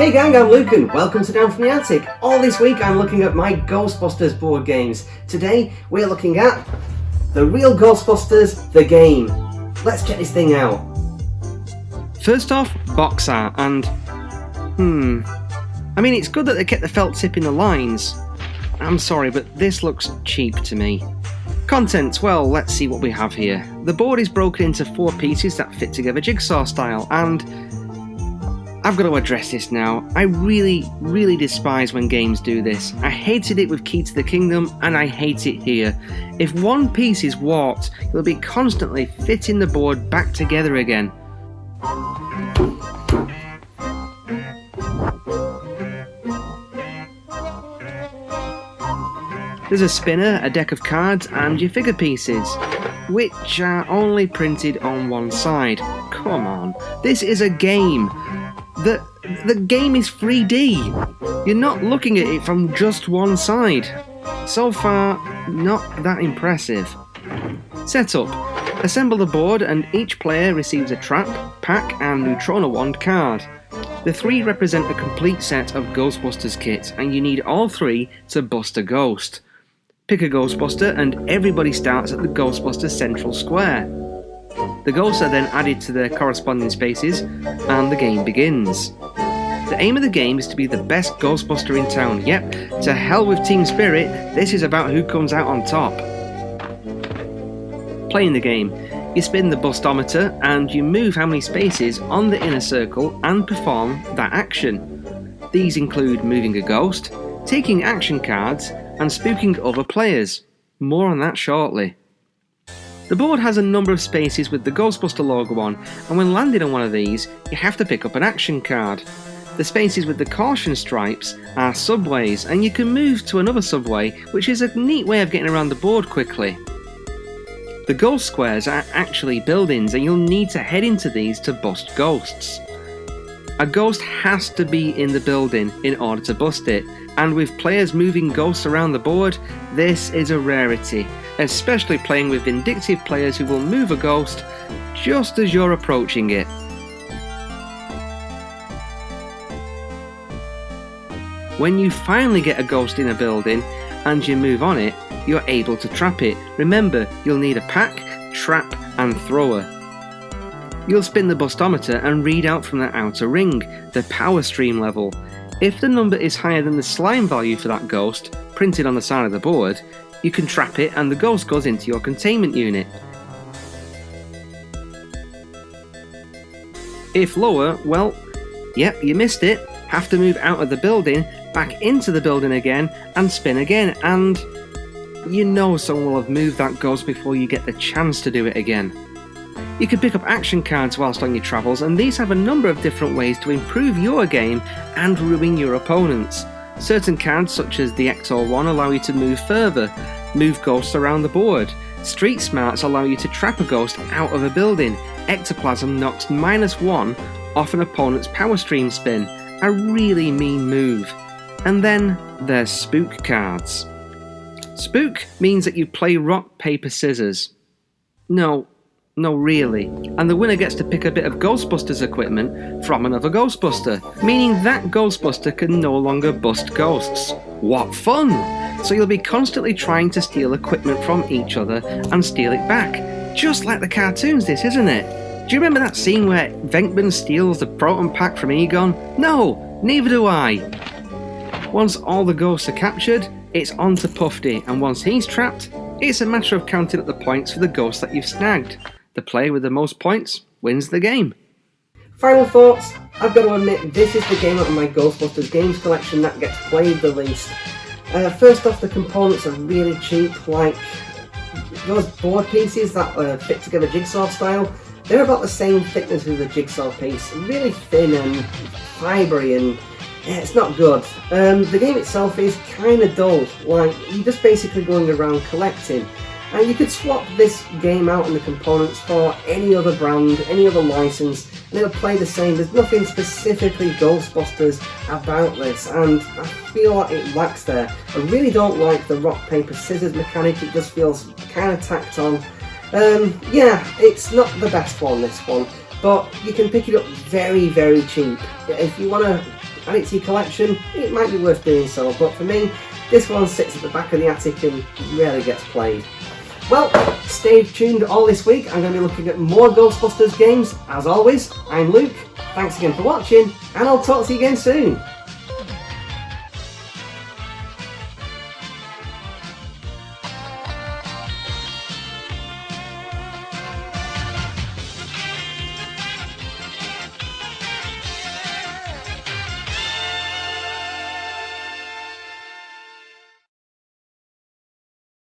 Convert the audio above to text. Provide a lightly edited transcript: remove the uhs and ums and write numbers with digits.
Hey gang, I'm Luke and welcome to Down from the Attic. All this week I'm looking at my Ghostbusters board games. Today we're looking at the Real Ghostbusters The Game. Let's check this thing out. First off, box art and... I mean, it's good that they kept the felt tip in the lines. I'm sorry, but this looks cheap to me. Contents, well, let's see what we have here. The board is broken into 4 pieces that fit together jigsaw style, and I've got to address this now. I really despise when games do this. I hated it with Key to the Kingdom, and I hate it here. If one piece is warped, you'll be constantly fitting the board back together again. There's a spinner, a deck of cards, and your figure pieces, which are only printed on one side. Come on, this is a game. The game is 3D. You're not looking at it from just one side. So far, not that impressive. Setup. Assemble the board and each player receives a trap, pack and neutrona wand card. The 3 represent a complete set of Ghostbusters kit and you need all 3 to bust a ghost. Pick a Ghostbuster and everybody starts at the Ghostbusters central square. The ghosts are then added to their corresponding spaces and the game begins. The aim of the game is to be the best Ghostbuster in town. Yep, to hell with team spirit, this is about who comes out on top. Playing the game. You spin the bustometer and you move how many spaces on the inner circle and perform that action. These include moving a ghost, taking action cards, and spooking other players. More on that shortly. The board has a number of spaces with the Ghostbuster logo on, and when landing on one of these, you have to pick up an action card. The spaces with the caution stripes are subways, and you can move to another subway, which is a neat way of getting around the board quickly. The ghost squares are actually buildings, and you'll need to head into these to bust ghosts. A ghost has to be in the building in order to bust it, and with players moving ghosts around the board, this is a rarity, especially playing with vindictive players who will move a ghost just as you're approaching it. When you finally get a ghost in a building and you move on it, you're able to trap it. Remember, you'll need a pack, trap and thrower. You'll spin the bustometer and read out from the outer ring the power stream level. If the number is higher than the slime value for that ghost, printed on the side of the board, you can trap it and the ghost goes into your containment unit. If lower, well, yep, you missed it. Have to move out of the building, back into the building again, and spin again, and you know someone will have moved that ghost before you get the chance to do it again. You can pick up action cards whilst on your travels, and these have a number of different ways to improve your game and ruin your opponents. Certain cards, such as the Ector one, allow you to move further, move ghosts around the board. Street Smarts allow you to trap a ghost out of a building. Ectoplasm knocks -1 off an opponent's power stream spin. A really mean move. And then there's Spook cards. Spook means that you play rock, paper, scissors. No, really. And the winner gets to pick a bit of Ghostbusters equipment from another Ghostbuster, meaning that Ghostbuster can no longer bust ghosts. What fun! So you'll be constantly trying to steal equipment from each other and steal it back. Just like the cartoons, this, isn't it? Do you remember that scene where Venkman steals the proton pack from Egon? No, neither do I. Once all the ghosts are captured, it's on to Puffy, and once he's trapped, it's a matter of counting up the points for the ghosts that you've snagged. The player with the most points wins the game. Final thoughts. I've got to admit, this is the game out of my Ghostbusters games collection that gets played the least. First off, the components are really cheap, like those board pieces that fit together jigsaw style. They're about the same thickness as the jigsaw piece, really thin and fibrous, and it's not good. The game itself is kind of dull, like you're just basically going around collecting. And you could swap this game out and the components for any other brand, any other license, and it'll play the same. There's nothing specifically Ghostbusters about this, and I feel like it lacks there. I really don't like the rock, paper, scissors mechanic. It just feels kind of tacked on. Yeah, it's not the best one, this one, but you can pick it up very, very cheap. If you want to add it to your collection, it might be worth doing so, but for me, this one sits at the back of the attic and rarely gets played. Well, stay tuned all this week. I'm going to be looking at more Ghostbusters games. As always, I'm Luke. Thanks again for watching, and I'll talk to you again soon.